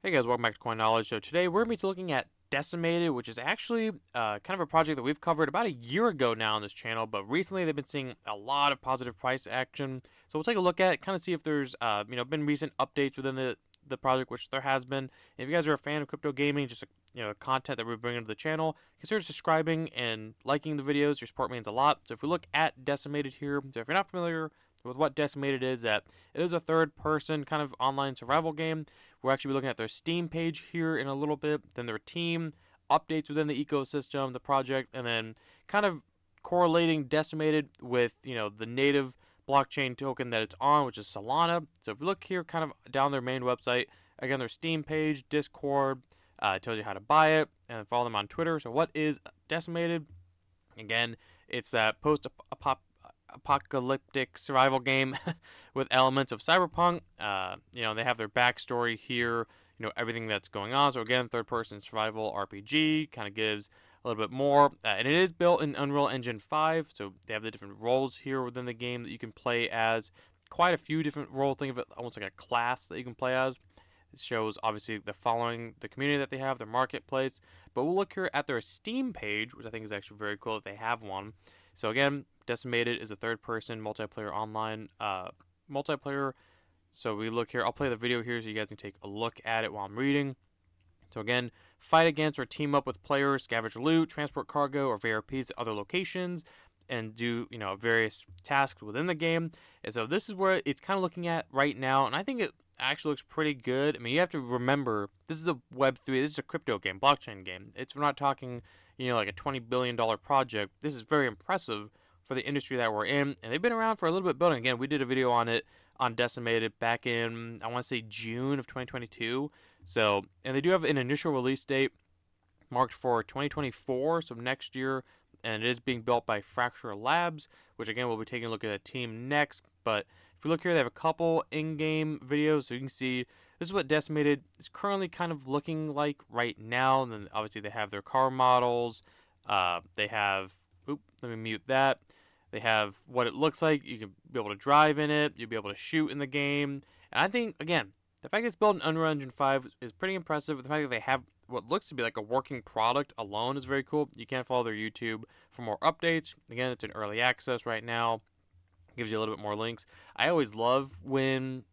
Hey guys, welcome back to Coin Knowledge. So today we're going to be looking at Decimated, which is actually kind of a project that we've covered about a year ago now on this channel, but recently they've been seeing a lot of positive price action. So we'll take a look at it, kind of see if there's been recent updates within the project, which there has been. If you guys are a fan of crypto gaming, just content that we're bringing to the channel, consider subscribing and liking the videos. Your support means a lot. So if we look at Decimated here, so if you're not familiar with what Decimated is, that it is a third-person kind of online survival game. We'll actually be looking at their Steam page here in a little bit, then their team, updates within the ecosystem, the project, and then kind of correlating Decimated with, the native blockchain token that it's on, which is Solana. So if you look here kind of down their main website, again, their Steam page, Discord, it tells you how to buy it, and follow them on Twitter. So what is Decimated? Again, it's that post-apocalyptic survival game with elements of cyberpunk. They have their backstory here. Everything that's going on. So again, third-person survival RPG kind of gives a little bit more, and it is built in Unreal Engine 5. So they have the different roles here within the game that you can play as. Quite a few different roles. Think of it almost like a class that you can play as. It shows obviously the following, the community that they have, their marketplace. But we'll look here at their Steam page, which I think is actually very cool that they have one. So again, Decimated is a third-person multiplayer online multiplayer. So we look here. I'll play the video here so you guys can take a look at it while I'm reading. So again, fight against or team up with players, scavenge loot, transport cargo or VRPs to other locations, and do various tasks within the game. And so this is where it's kind of looking at right now, and I think it actually looks pretty good. I mean, you have to remember this is a Web3, this is a crypto game, blockchain game. We're not talking like a $20 billion project. This is very impressive for the industry that we're in, and they've been around for a little bit building. Again, we did a video on it on Decimated back in, I want to say, June of 2022. So, and they do have an initial release date marked for 2024, so next year, and it is being built by Fracture Labs, which again we'll be taking a look at a team next. But if you look here, they have a couple in-game videos, so you can see this is what Decimated is currently kind of looking like right now. And then obviously they have their car models. They have, let me mute that. They have what it looks like. You can be able to drive in it. You'll be able to shoot in the game. And I think, again, the fact that it's built in Unreal Engine 5 is pretty impressive. The fact that they have what looks to be like a working product alone is very cool. You can follow their YouTube for more updates. Again, it's in early access right now. Gives you a little bit more links. I always love when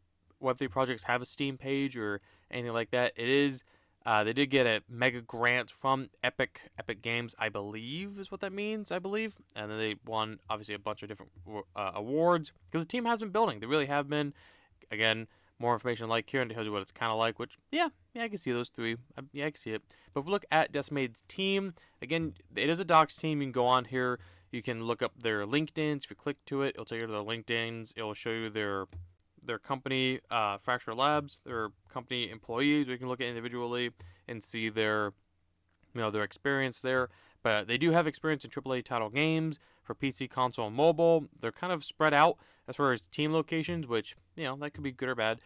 Web3 projects have a Steam page or anything like that. It is they did get a mega grant from Epic Games, I believe is what that means, I believe. And then they won, obviously, a bunch of different awards because the team has been building. They really have been. Again, more information like here and tells you what it's kind of like, which, yeah, I can see those three. Yeah, I can see it. But if we look at Decimated's team, again, it is a docs team. You can go on here. You can look up their LinkedIns. If you click to it, it'll take you to their LinkedIns. It'll show you their company, Fracture Labs, their company employees. We can look at individually and see their experience there. But they do have experience in AAA title games for PC, console, and mobile. They're kind of spread out as far as team locations, which that could be good or bad.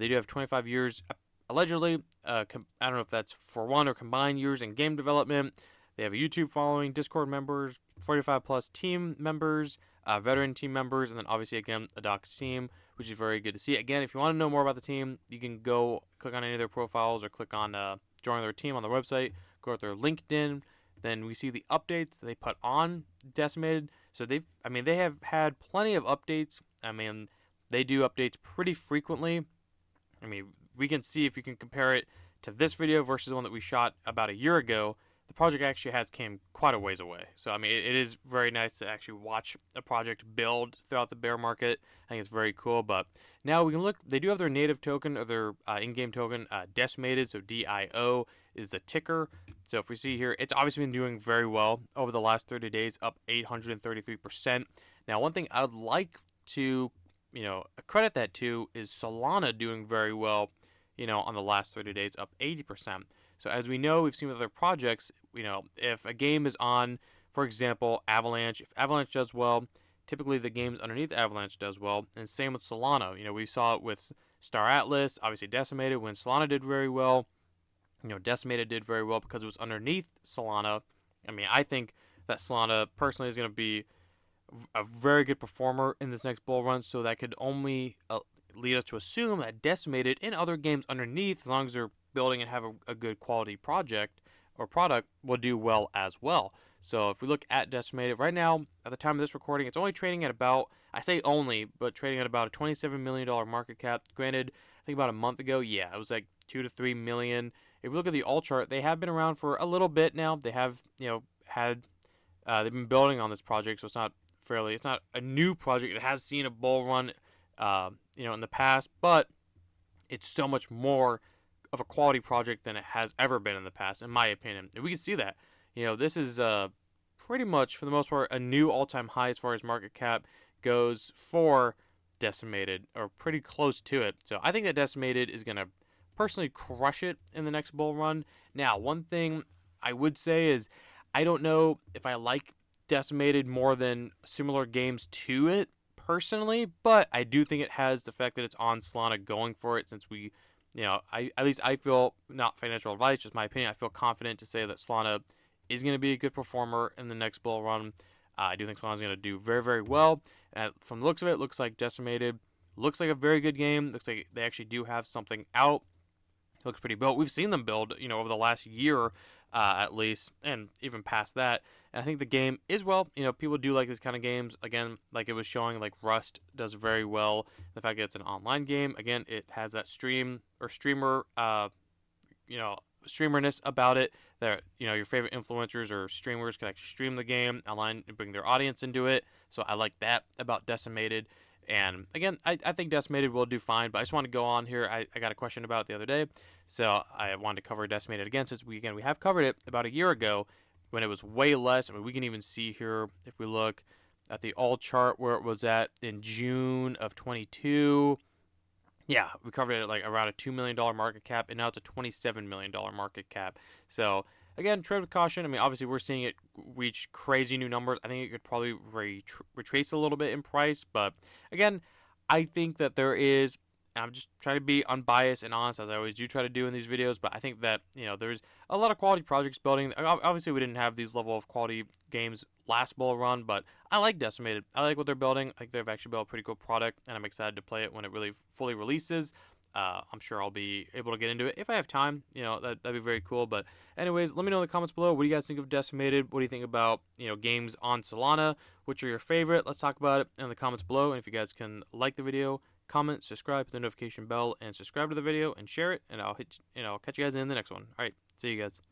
They do have 25 years allegedly. I don't know if that's for one or combined years in game development. They have a YouTube following, Discord members, 45 plus team members, veteran team members, and then obviously again a docs team, which is very good to see. Again, if you want to know more about the team, you can go click on any of their profiles or click on join their team on their website. Go to their LinkedIn. Then we see the updates that they put on Decimated. So they have had plenty of updates. I mean, they do updates pretty frequently. I mean, we can see if you can compare it to this video versus the one that we shot about a year ago. The project actually has came quite a ways away. So, I mean, it is very nice to actually watch a project build throughout the bear market. I think it's very cool. But now we can look. They do have their native token or their in-game token, Decimated. So DIO is the ticker. So if we see here, it's obviously been doing very well over the last 30 days, up 833%. Now, one thing I would like to, credit that to is Solana doing very well, on the last 30 days, up 80%. So as we know, we've seen with other projects, if a game is on, for example, Avalanche, if Avalanche does well, typically the games underneath Avalanche does well, and same with Solana. We saw it with Star Atlas, obviously Decimated, when Solana did very well. Decimated did very well because it was underneath Solana. I mean, I think that Solana personally is going to be a very good performer in this next bull run, so that could only lead us to assume that Decimated in other games underneath, as long as they're building and have a good quality project or product will do well as well. So if we look at Decimated right now, at the time of this recording, it's only trading at about, I say only, but trading at about a $27 million market cap. Granted, I think about a month ago, yeah, it was like 2 to 3 million. If we look at the alt chart, they have been around for a little bit now. They have, had they've been building on this project, so it's not a new project. It has seen a bull run, in the past, but it's so much more of a quality project than it has ever been in the past, in my opinion. And we can see that. This is pretty much, for the most part, a new all-time high as far as market cap goes for Decimated, or pretty close to it. So I think that Decimated is going to personally crush it in the next bull run. Now, one thing I would say is I don't know if I like Decimated more than similar games to it personally, but I do think it has the fact that it's on Solana going for it, since I feel, not financial advice, just my opinion, I feel confident to say that Solana is going to be a good performer in the next bull run. I do think Solana is going to do very, very well. From the looks of it, looks like Decimated looks like a very good game. Looks like they actually do have something out. It looks pretty built. We've seen them build, over the last year, at least, and even past that. And I think the game is well. People do like these kind of games. Again, like it was showing, like Rust does very well. The fact that it's an online game, again, it has that streamer, streamerness about it. That your favorite influencers or streamers can actually stream the game online and bring their audience into it. So I like that about Decimated. And again, I think Decimated will do fine, but I just want to go on here. I got a question about it the other day, so I wanted to cover Decimated again, since we have covered it about a year ago when it was way less. I mean, we can even see here if we look at the all chart where it was at in June of 22. Yeah, we covered it at like around a $2 million market cap, and now it's a $27 million market cap. So again, tread with caution. I mean, obviously we're seeing it reach crazy new numbers. I think it could probably retrace a little bit in price, but again, I think that there is. I'm just trying to be unbiased and honest, as I always do try to do in these videos. But I think that there's a lot of quality projects building. Obviously, we didn't have these level of quality games last bull run, but I like Decimated. I like what they're building. I think they've actually built a pretty cool product, and I'm excited to play it when it really fully releases. I'm sure I'll be able to get into it if I have time. That'd be very cool. But anyways, let me know in the comments below. What do you guys think of Decimated? What do you think about games on Solana? Which are your favorite? Let's talk about it in the comments below. And if you guys can like the video, comment, subscribe, hit the notification bell, and subscribe to the video and share it. And I'll catch you guys in the next one. All right, see you guys.